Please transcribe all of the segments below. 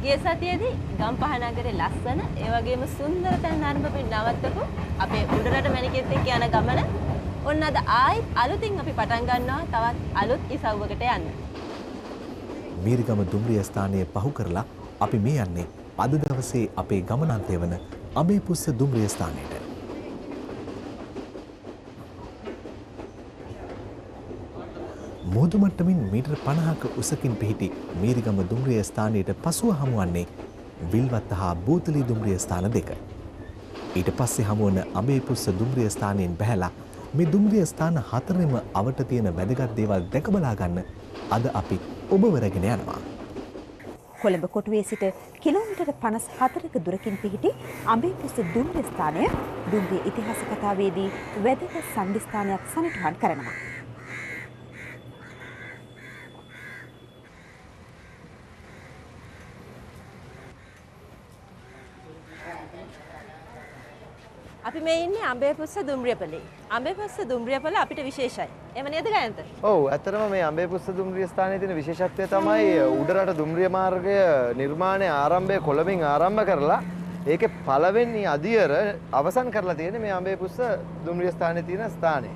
ගිය සතියේදී ගම්පහ නගරේ ලස්සන ඒ වගේම සුන්දර තැන් නරඹමින් නවත්තපු අපේ උඩරට මැණිකෙත් එක්ක යන ගමන ඔන්න අද ආයිත් අලුතින් අපි පටන් ගන්නවා තවත් අලුත් ඉසව්වකට යන්න. මීරිගම දුම්රිය ස්ථානයේ පහු කරලා අපි මේ යන්නේ අද දවසේ අපේ ගමනාන්තය වන අඹේපුස්ස දුම්රිය ස්ථානයට. මුහුදු මට්ටමින් මීටර් 50ක උසකින් පිහිටි මීරිගම දුම්රිය ස්ථානයට පසුව හමුවන්නේ විල්වත්ත හා බෝතලී දුම්රිය ස්ථාන දෙක. ඊට පස්සේ හමුවන අඹේපුස්ස දුම්රිය ස්ථානයෙන් බැහැලා මේ දුම්රිය ස්ථාන හතරෙම අවට තියෙන වැදගත් දේවල් දැක බලා ගන්න අද අපි ඔබව රැගෙන යනවා. කොළඹ කොටුවේ සිට කිලෝමීටර් 54ක දුරකින් පිහිටි අඹේපුස්ස දුම්රිය ස්ථානය දුම්රිය ඉතිහාස කතාවේදී වැදගත් සම්දිස්ථානයක් සනිටුහන් කරනවා. අපි මේ ඉන්නේ අඹේපුස්ස දුම්රියපලේ. අඹේපුස්ස දුම්රියපල අපිට විශේෂයි. එහෙම නේද ගයන්ත? ඔව් ඇත්තටම මේ අඹේපුස්ස දුම්රිය ස්ථානයේ තියෙන විශේෂත්වය තමයි උඩරට දුම්රිය මාර්ගය නිර්මාණය ආරම්භය කොළඹින් ආරම්භ කරලා ඒකේ පළවෙනි අදියර අවසන් කරලා තියෙන මේ අඹේපුස්ස දුම්රිය ස්ථානයේ තියෙන ස්ථානය.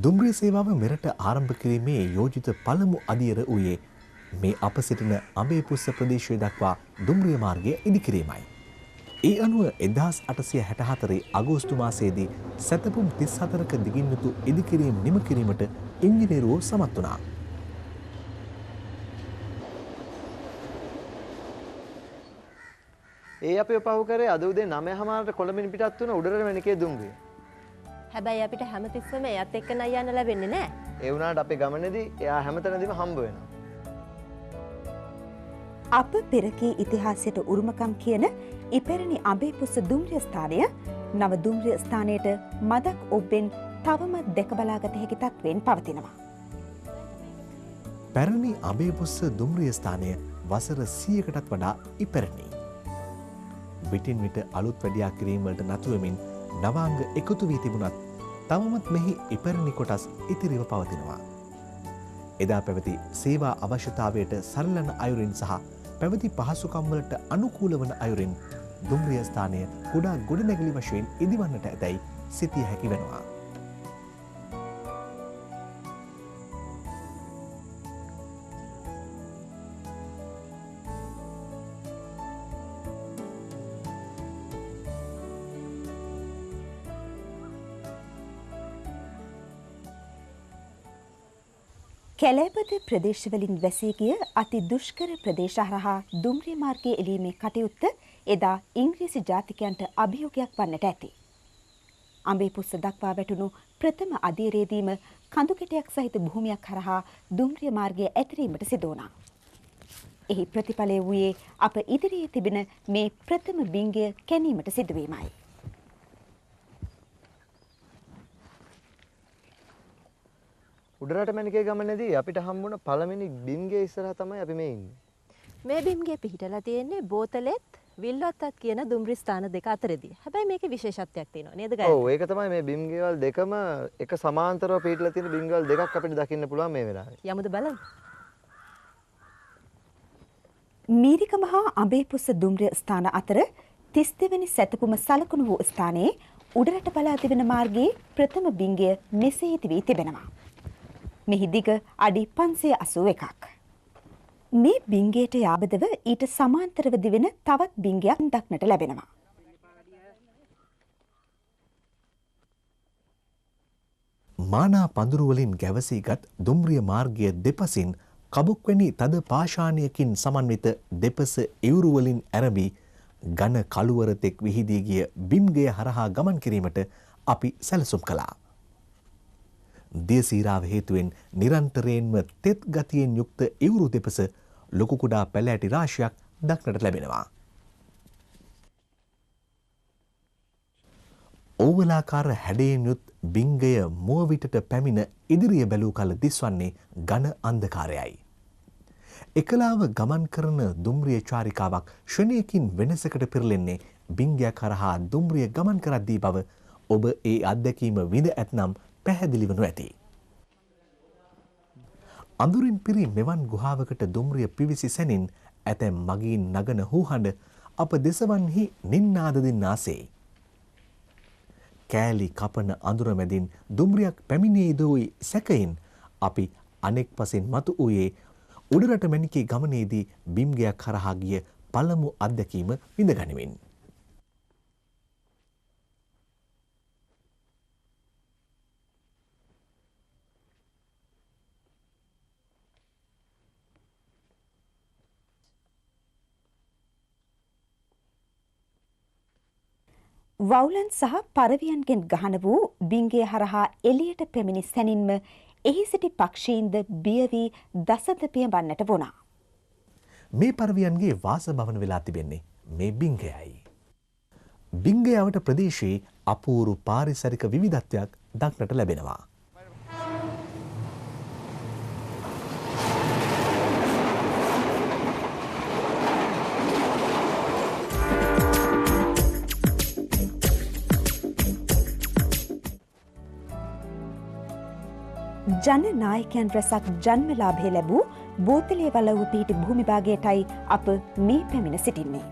දුම්රිය සේවාව මෙරට ආරම්භ කිරීමේ යෝජිත පළමු අදියර වූයේ මේ අප සිටින අඹේපුස්ස ප්‍රදේශය දක්වා දුම්රිය මාර්ගය ඉදිකිරීමයි. ඒ අනුව 1864 අගෝස්තු මාසයේදී සැතපුම් 34ක දිගින් යුතු ඉදිකිරීම නිම කිරීමට ඉංජිනේරුවෝ සමත් වුණා. ඒ අපි පහු කරේ අද උදේ 9:00ට කොළඹින් පිටත් වුණ උඩරට මැණිකේ දුම්රිය. හැබැයි අපිට හැමතිස්සෙම එයත් එක්ක නයි යන්න ලැබෙන්නේ නැහැ. ඒ වුණාට අපේ ගමනේදී එයා හැමතැනදීම හම්බ වෙනවා. අප පෙරකී ඉතිහාසයට උරුමකම් කියන ඉපැරණි අඹේපුස්ස දුම්රිය ස්ථානය නව දුම්රිය ස්ථානයට මදක් ඔබ්බෙන් තවමත් දැක බලාගත හැකි තත්ත්වයෙන් පවතිනවා. පැරණි අඹේපුස්ස දුම්රිය ස්ථානය වසර 100කටත් වඩා ඉපැරණි. විටින් විට අලුත් වැඩියා කිරීම වලට නතු වෙමින් නවාංග එකතු වී තිබුණත් තවමත් මෙහි ඉපැරණි කොටස් ඉතිරිව පවතිනවා. එදා පැවති සේවා අවශ්‍යතාවයට සරලන අයුරින් සහ පැවති පහසුකම් වලට අනුකූල වන අයුරින් දුම්රිය ස්ථානය කුඩා ගොඩනැගිලි වශයෙන් ඉදිවන්නට ඇතැයි සිතිය හැකි වෙනවා. කැලෑපත ප්‍රදේශවලින් වැසී ගිය අති දුෂ්කර ප්‍රදේශ හරහා දුම්රිය මාර්ගයේ එළීමේ කටයුත්ත එදා ඉංග්‍රීසි ජාතිකයන්ට අභියෝගයක් වන්නට ඇති. අඹේපුස්ස දක්වා වැටුණු ප්‍රථම අදියරේදීම කඳුකැටයක් සහිත භූමියක් හරහා දුම්රිය මාර්ගය ඇතිරීමට සිදු වුණා. එහි ප්‍රතිඵලය වූයේ අප ඉදිරියේ තිබෙන මේ ප්‍රථම බිංගය කැණීමට සිදුවීමයි. උඩරට මැණිකේ ගමනේදී අපිට හම්බුණ පළවෙනි බිම්ගේ ඉස්සරහා තමයි අපි මේ ඉන්නේ. මේ බිම්ගේ පිහිටලා තියෙන්නේ බෝතලෙත් විල්වත්තත් කියන දුම්රිය ස්ථාන දෙක අතරේදී. හැබැයි මේකේ විශේෂත්වයක් තියෙනවා නේද ගයන්ත? ඔව් ඒක තමයි මේ බිම්ගේවල් දෙකම එක සමාන්තරව පිහිටලා තියෙන බිම්ගේවල් දෙකක් අපිට දකින්න පුළුවන් මේ වෙලාවේ. යමුද බලන්න. මීරිගම හා අඹේපුස්ස දුම්රිය ස්ථාන අතර 32 වෙනි සැතපුම සලකුණු වූ ස්ථානයේ උඩරට බලා තිබෙන මාර්ගයේ ප්‍රථම බිංගය මෙසේ ඉදිවී තිබෙනවා. මෙහි දිග අඩි 581ක්. මේ බිංගයට යාබදව ඊට සමාන්තරව දිවෙන තවත් බිංගයක් දක්නට ලැබෙනවා. මානා පඳුරු වලින් ගැවසීගත් දුම්රිය මාර්ගය දෙපසින් කබුක්වැනි තද පාෂාණයකින් සමන්විත දෙපස ඉවුරු වලින් ඇරඹී ඝන කළුවර තෙක් විහිදී ගිය බිම්ගය හරහා ගමන් කිරීමට අපි සැලසුම් කළා. දේශීරාව හේතුවෙන් නිරන්තරයෙන්ම තෙත් ගතියෙන් යුක්ත ඉවුරු දෙපස ලොකු කුඩා පැලෑටි රාශියක් දක්නට ලැබෙනවා. ඕවලාකාර හැඩයෙන් යුත් බිංගය මුව විටට පැමිණ ඉදිරිය බැලූ කල දිස්වන්නේ ඝන අන්ධකාරයයි. එකලාව ගමන් කරන දුම්රිය චාරිකාවක් ශ්‍රණයකින් වෙනසකට පෙරලෙන්නේ බිංගයක් හරහා දුම්රිය ගමන් කරද්දී බව ඔබ ඒ අත්දැකීම විඳ ඇතනම් පැහැදිලි වනු ඇති. අඳුරින් පිරි මෙවන් ගුහාවකට දුම්රිය පිවිසි සැනින් ඇතැම් මගීන් නගන හූහඬ අප දෙසවන්හි නින්නාද දින්නාසේ. කෑලි කපන අඳුර මැදින් දුම්රියක් පැමිණියේදෝයි සැකයෙන් අපි අනෙක් පසින් මතු වූයේ උඩරට මැණිකේ ගමනේදී බිම්ගයක් කරහා ගිය පළමු අත්දැකීම විඳගනිමින්. වවුලන් සහ පරවියන්ගෙන් ගහන වූ බිංගේ හරහා එළියට පැමිණි සැනින්ම එහි සිටි පක්ෂීන්ද බිය වී දසත පියඹන්නට වුණා. මේ පරවියන්ගේ වාසභවන වෙලා තිබෙන්නේ මේ බිංගයයි. බිංගයාවට ප්‍රදේශයේ අපූරු පාරිසරික විවිධත්වයක් දක්නට ලැබෙනවා. ජන නායකයන් රැසක් ජන්මලාභය ලැබූ බෝතලේ වලව්ව පිහිටි භූමිභාගයටයි අප මේ පැමිණ සිටින්නේ.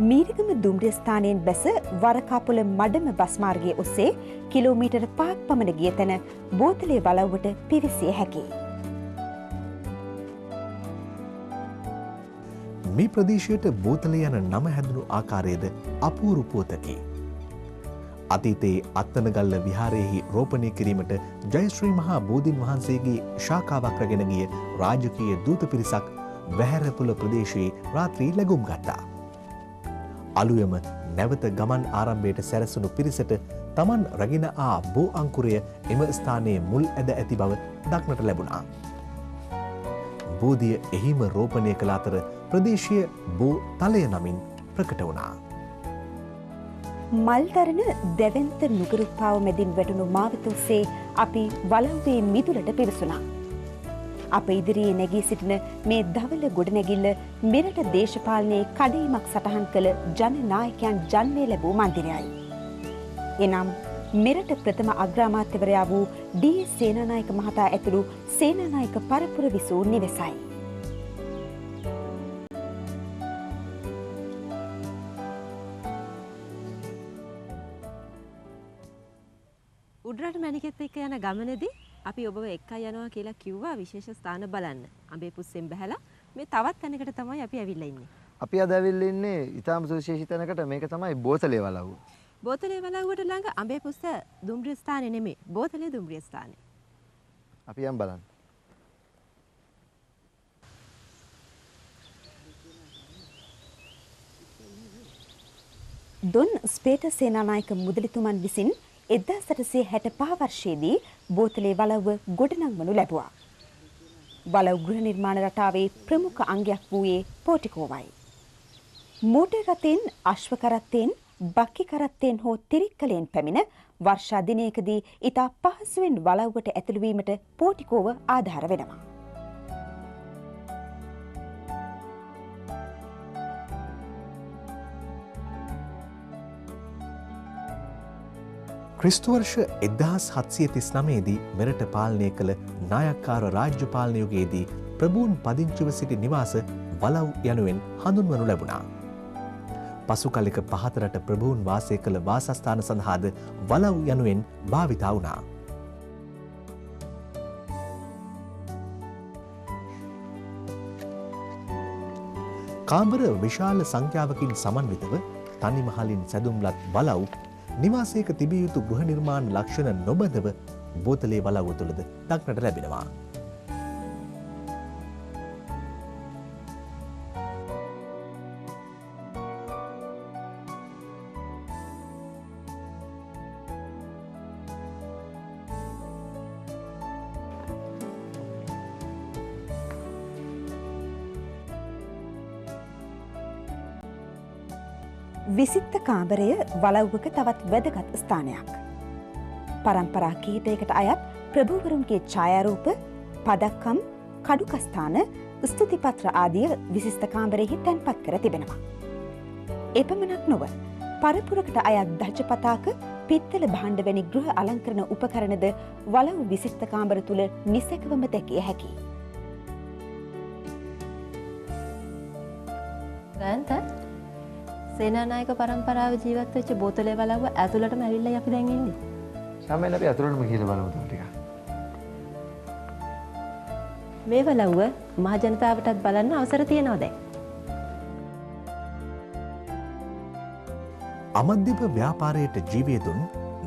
මීරිගම දුම්රිය ස්ථානයෙන් බැස වරකාපොළ මඩම බස් මාර්ගයේ ඔස්සේ කිලෝමීටර් 5ක් පමණ ගිය තැන බෝතලේ වලව්වට පිවිසිය හැකියි. මේ ප්‍රදේශයට බෝතලේ යන නම හැදුණු ආකාරයේද අපූරු පුවතකි. අතීතයේ අත්තනගල්ල විහාරයෙහි රෝපණය කිරීමට ජයශ්‍රී මහා බෝධීන් වහන්සේගේ ශාඛාවක් රැගෙන ගිය රාජකීය දූත පිරිසක් වැහැරපොළ ප්‍රදේශයේ රාත්‍රී ලැබුම් ගත්තා. අලුයම නැවත ගමන් ආරම්භයට සැරසුණු පිරිසට තමන් රැගෙන ආ බෝ අංකුරය එම ස්ථානයේ මුල් ඇද ඇති බව දක්නට ලැබුණා. බෝධිය එහිම රෝපණය කළ අතර ප්‍රදේශය බෝ තලය නමින් ප්‍රකට වුණා. මල්දරන දැවැන්ත නුගරුපාව මැදින් වැටුණු මාවත ඔස්සේ අපි වලව්වේ මිදුලට පිවිසුණා. අප ඉදිරියේ නැගී සිටින මේ දවල ගොඩනැගිල්ල මෙරට දේශපාලනයේ කඩඉමක් සටහන් කළ ජන නායකයන් ජන්මය ලැබූ මන්දිරයයි. එනම් මෙරට ප්‍රථම අග්‍රාමාත්‍යවරයා වූ ඩී.එස්. සේනානායක මහතා ඇතුළු සේනානායක පරපුර විසූ නිවසයි. උඩරට මැණිකෙත් එක්ක යන ගමනේදී අපි ඔබව එක්කයි යනවා කියලා කිව්වා විශේෂ ස්ථාන බලන්න. අඹේ පුස්සෙන් බහැලා මේ තවත් තැනකට තමයි අපි ඇවිල්ලා ඉන්නේ. අපි අද ඇවිල්ලා ඉන්නේ ඊටාම සුවිශේෂී තැනකට. මේක තමයි බෝතලේ වලව්ව. බෝතලේ වලව්වට ළඟ අඹේ පුස්ස දුම්රිය ස්ථානේ නෙමෙයි. බෝතලේ දුම්රිය ස්ථානේ. අපි යන් බලන්න. දොන් ස්පේට සේනානායක මුදලිතුමන් විසින් 1865 වර්ෂයේදී බෝතලේ වලව්ව ගොඩනංවනු ලැබුවා. වලව් ගෘහ නිර්මාණ රටාවේ ප්‍රමුඛ අංගයක් වූයේ පෝටිකෝවයි. මෝටර් රථයෙන්, අශ්ව කරත්තයෙන්, බක්කි කරත්තයෙන් හෝ තිරික්කලයෙන් පැමිණ වර්ෂා දිනයකදී ඉතා පහසුවෙන් වලව්වට ඇතුළු වීමට පෝටිකෝව ආධාර වෙනවා. ක්‍රිස්තු වර්ෂ 1739 දී මෙරට පාලනය කළ නායක්කාර රාජ්‍ය පාලන යුගයේදී ප්‍රභූන් පදිංචිව සිටි නිවාස වලව් යනුවෙන් හඳුන්වනු ලැබුණා. පසු කලෙක පහතරට ප්‍රභූන් වාසය කළ වාසස්ථාන සඳහාද වලව් යනුවෙන් භාවිතා වුණා. කාමර විශාල සංඛ්‍යාවකින් සමන්විතව තනි මහලින් සැදුම්ලත් වලව් නිවාසයක තිබිය යුතු ගෘහ නිර්මාණ ලක්ෂණ නොබඳව බෝතලේ වලව්ව තුළද දක්නට ලැබෙනවා. විසිත්ත කාමරය වලව්වක තවත් වැදගත් ස්ථානයක්. පරම්පරා කීපයකට අයත් ප්‍රභූවරුන්ගේ ඡායාරූප, පදක්කම්, කඩුකස්ථාන, ස්තුතිපත්‍ර ආදිය විශිෂ්ට කාමරයෙහි තැන්පත් කර තිබෙනවා. එපමණක් නොව පරපුරකට අයත් ධජ පතාක, පිත්තල භාණ්ඩ වැනි ගෘහ අලංකරණ උපකරණද වලව් විශිෂ්ට කාමර තුල නිසැකවම දැකිය හැකියි. ගාන්ත සේනානායක පරම්පරාව ජීවත් වෙච්ච බෝතලේ වලව්ව ඇතුළටම ඇවිල්ලා අපි දැන් ඉන්නේ. සාමයෙන් අපි අතුරටම කියලා බලමු ටිකක්. මේ වලව්ව මහ ජනතාවටත් බලන්න අවසර තියෙනවා දැන්. අමද්දිප ව්‍යාපාරයට ජීවය දුන්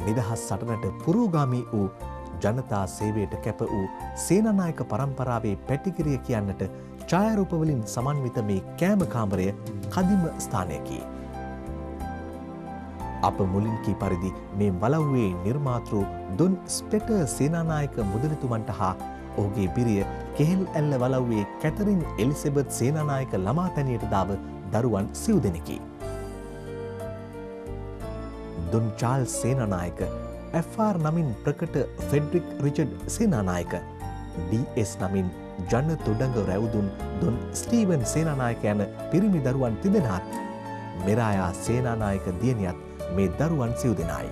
නිදහස් සටනට පුරෝගාමී වූ ජනතා සේවයට කැප වූ සේනානායක පරම්පරාවේ පැටිකිරිය කියන්නට ඡායාරූපවලින් සමන්විත මේ කෑම කාමරය කදිම ස්ථානයකි. අප මුලින් කී පරිදි මේ වලව්වේ නිර්මාතෘ දුන් ස්පෙටර් සේනානායක මුදලිතුමන්ට හා ඔහුගේ බිරිය කෙහෙල් ඇල්ල වලව්වේ කැතරින් එලිසබෙත් සේනානායක ළමා තැනියට දාව දරුවන් සිව් දෙනෙකි. දුන් චාල්ස් සේනානායක, FR නමින් ප්‍රකට ෆෙඩරික් රිචඩ් සේනානායක, DS නමින් ජන තුඩඟ රැවුදුන් දුන් ස්ටීවන් සේනානායක යන පිරිමි දරුවන් තිදෙනාත් මෙරායා සේනානායක දියණියත් මේ දරුවන් සිව් දෙනායි.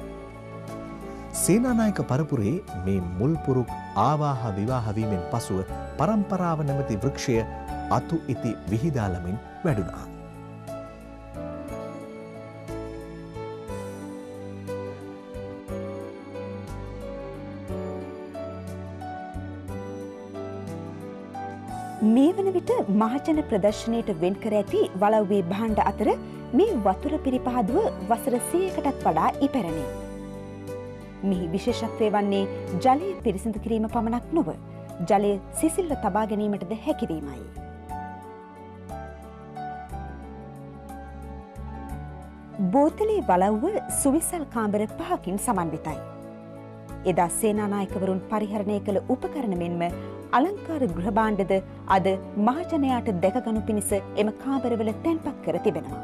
සේනානායක පරපුරේ මේ මුල්පුරුක් ආවාහ විවාහ වීමෙන් පසුව පරම්පරාව නැමැති වෘක්ෂය අතු ඉති විහිදාලමින් වැඩුණා. මේ වන විට මහජන ප්‍රදර්ශනයට වෙන් කර ඇති වලව්වේ භාණ්ඩ අතර මේ වතුර පිරිපහදුව වසර 100කටත් වඩා ඉපැරණි. මෙහි විශේෂත්වය වන්නේ ජලය පිරිසිදු කිරීම පමණක් නොව ජලය සිසිල්ව තබා ගැනීමටද හැකිවීමයි. බෝතලේ වලව්ව සුවිසල් කාමර 5කින් සමන්විතයි. එදා සේනානායකවරුන් පරිහරණය කළ උපකරණ මෙන්ම අලංකාර ගෘහභාණ්ඩද අද මහජනයාට දැකගනු පිණිස එම කාමරවල තැන්පත් කර තිබෙනවා.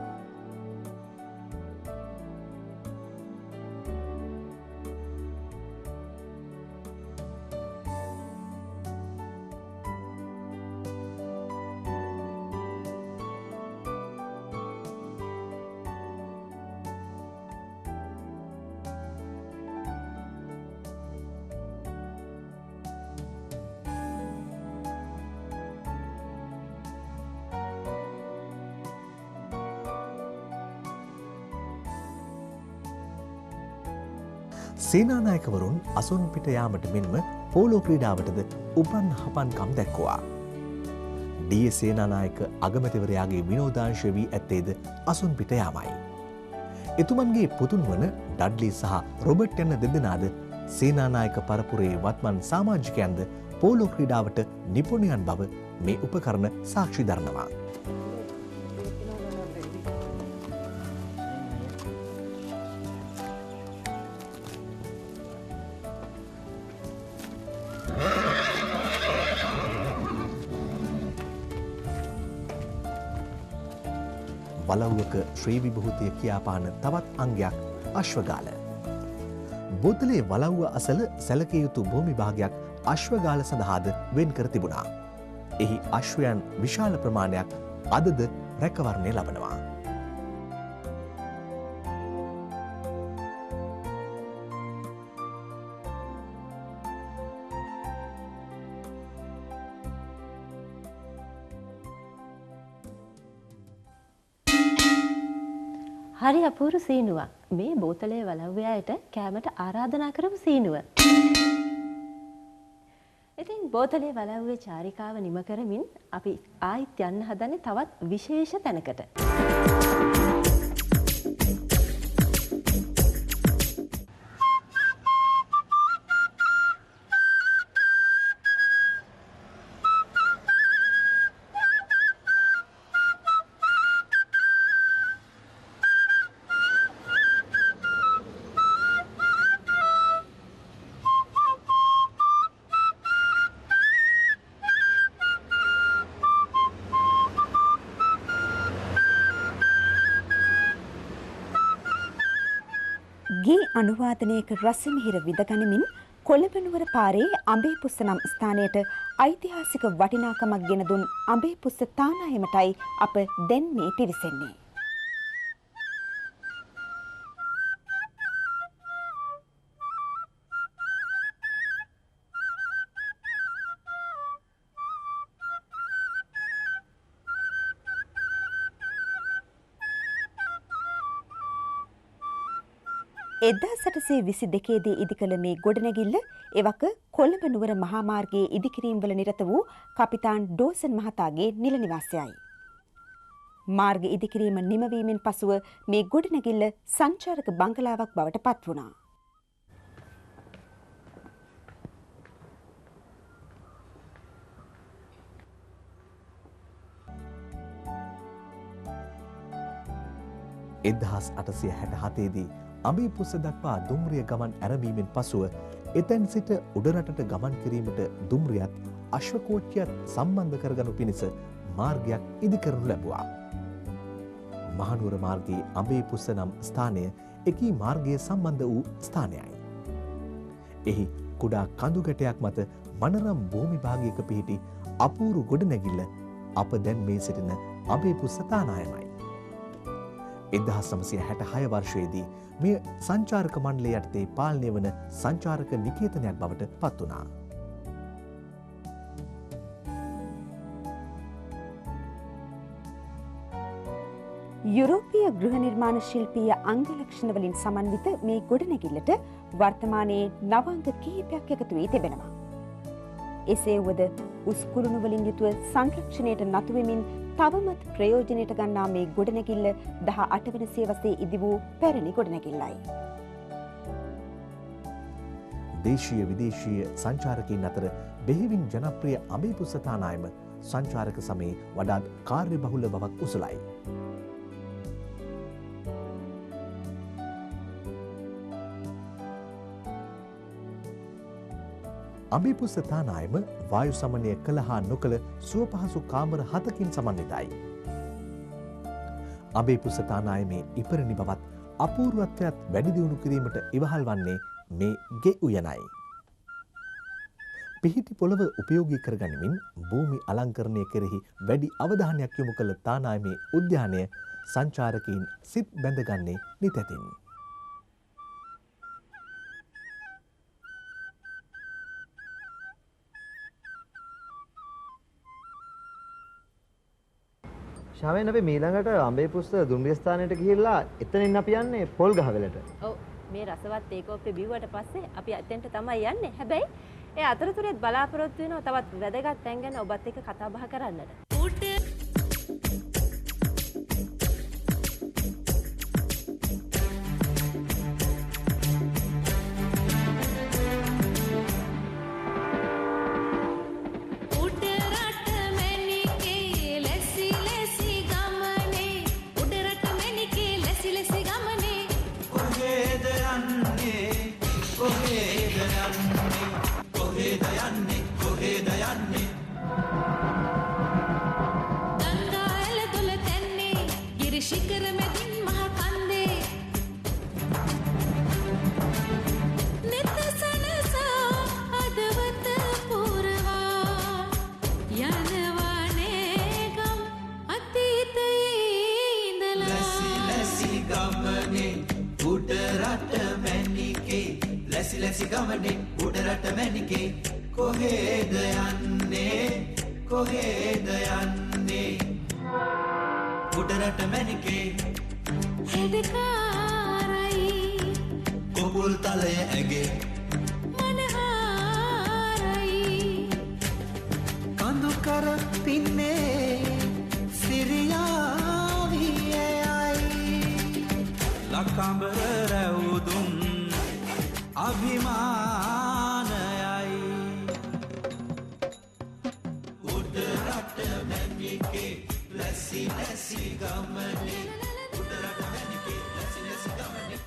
සේනානායකවරුන් අසුන් පිට යාමට මෙන්ම පෝලෝ ක්‍රීඩාවටද උපන් හපන්කම් දැක්වුවා. ඩී සේනානායක අගමැතිවරයාගේ විනෝදාංශය වී ඇත්තේද අසුන් පිට යාමයි. එතුමන්ගේ පුතුන් වන ඩඩ්ලි සහ රොබර්ට් යන දෙදෙනාද සේනානායක පරපුරේ වත්මන් සමාජිකයන්ද පෝලෝ ක්‍රීඩාවට නිපුණයන් බව මේ උපකරණ සාක්ෂි දරනවා. වලව්වක ශ්‍රී විභූතිය කියාපාන තවත් අංගයක් අශ්වගාල. බෝතලේ වලව්ව අසල සැලකිය යුතු භූමි භාගයක් අශ්වගාල සඳහාද වෙන් කර තිබුණා. එහි අශ්වයන් විශාල ප්‍රමාණයක් අදද රැකවරණය ලබනවා. හරි අපූරු සීනුවක්. මේ බෝතලේ වලව්වයාට කෑමට ආරාධනා කරපු සීනුව. ඉතින් බෝතලේ වලව්වේ චාරිකාව නිම කරමින් අපි ආයිත් යන්න හදන්නේ තවත් විශේෂ තැනකට. ගේ අනුවාදනයක රසමිහිර විදගනිමින් කොළඹ නුවර පාරේ අඹේපුස්ස නම් ස්ථානයට ඓතිහාසික වටිනාකමක් ගෙන දුන් අඹේපුස්ස තානායමටයි අප දැන් මේ පිවිසෙන්නේ. 1822 ඉදිකළ මේ ගොඩනැගිල්ල එවක කොළඹ නුවර මහා මාර්ගයේ ඉදිකිරීම්වල නිරත වූ කපිතාන් ඩෝසන් මහතාගේ නිල නිවාසයයි. මාර්ග ඉදිකිරීම නිමවීමෙන් පසුව මේ ගොඩනැගිල්ල සංචාරක බංගලාවක් බවට පත් වුණා. එදහස් 867 දී අඹේපුස්ස දක්වා දුම්රිය ගමන් ඇරඹීමෙන් පසුව එතැන් සිට උඩරටට ගමන් කිරීමට දුම්රියත් අශ්වකෝච්චියත් සම්බන්ධ කරගනු පිණිස මාර්ගයක් ඉදිකරනු ලැබුවා. මහනුවර මාර්ගයේ අඹේපුස්ස නම් ස්ථානය එකී මාර්ගය සම්බන්ධ වූ ස්ථානයයි. එහි කුඩා කඳු ගැටයක් මත මනරම් භූමි භාගයක පිහිටි අපූරු ගොඩනැගිල්ල අප දැන් මේ සිටින අඹේපුස්ස තානායමයි. 1966 වර්ෂයේදී මෙය සංචාරක මණ්ඩලය යටතේ පාලනය වන සංචාරක නිකේතනයක් බවට පත් වුණා. යුරෝපීය ගෘහ නිර්මාණ ශිල්පීය අංග ලක්ෂණ වලින් සමන්විත මේ ගොඩනැගිල්ලට වර්තමානයේ නවාංග කිහිපයක් එකතු වී තිබෙනවා. එසේ වුවද උස් කුළුණු වලින් යුතුව සංරක්ෂණයට නතු වෙමින් තවමත් ප්‍රයෝජනයට ගන්නා මේ ගොඩනැගිල්ල 18 වන සියවසේ ඉදි වූ පැරණි ගොඩනැගිල්ලයි. දේශීය විදේශීය සංචාරකයන් අතර බෙහෙවින් ජනප්‍රිය අඹේපුස්ස තානායම සංචාරක සමයේ වඩාත් කාර්යබහුල බවක් උසලයි. අඹේපුස්ස තානායම වායු සමනය කළ හා නොකළ සුවපහසු කාමර 7කින් සමන්විතයි. අඹේපුස්ස තානායමේ ඉපරිණි බවත් අපූර්වත්වයත් වැඩි දියුණු කිරීමට ඉවහල් වන්නේ මේ ගේ උයනයි. පිහිටි පොළව උපයෝගී කරගනිමින් භූමි අලංකරණය කෙරෙහි වැඩි අවධානයක් යොමු කළ තානායමේ උද්‍යානය සංචාරකයින් සිත් බැඳගන්නේ නිතැතින්. ශාවෙන් අපි මීළඟට අඹේපුස්ස දුම්රිය ස්ථානයට ගිහිල්ලා එතනින් අපි යන්නේ පොල් ගහවෙලට. ඔව් මේ රසවත් ඒකෝප්පේ බිව්වට පස්සේ අපි අතෙන්ට තමයි යන්නේ. හැබැයි ඒ අතරතුරේත් බලාපොරොත්තු වෙනවා තවත් වැදගත් තැන් ගැන ඔබත් එක්ක කතා බහ කරන්නට. ලැසි ගමනේ උඩරට මැනිකේ කොහෙද යන්නේ කොහෙද යන්නේ උඩරට මැනිකේ හෙදකාරයි කොපුල් තලය ඇගේ මනහාරයි කඳු කර පින්නේ සිරියාවියයි ලකඹර රැවුදුම් අභිමානයයි උඩරට මැනිකේ ලැසි ලැසි ගමනේ උඩරට මැනිකේ ලැසි ලැසි ගමනේ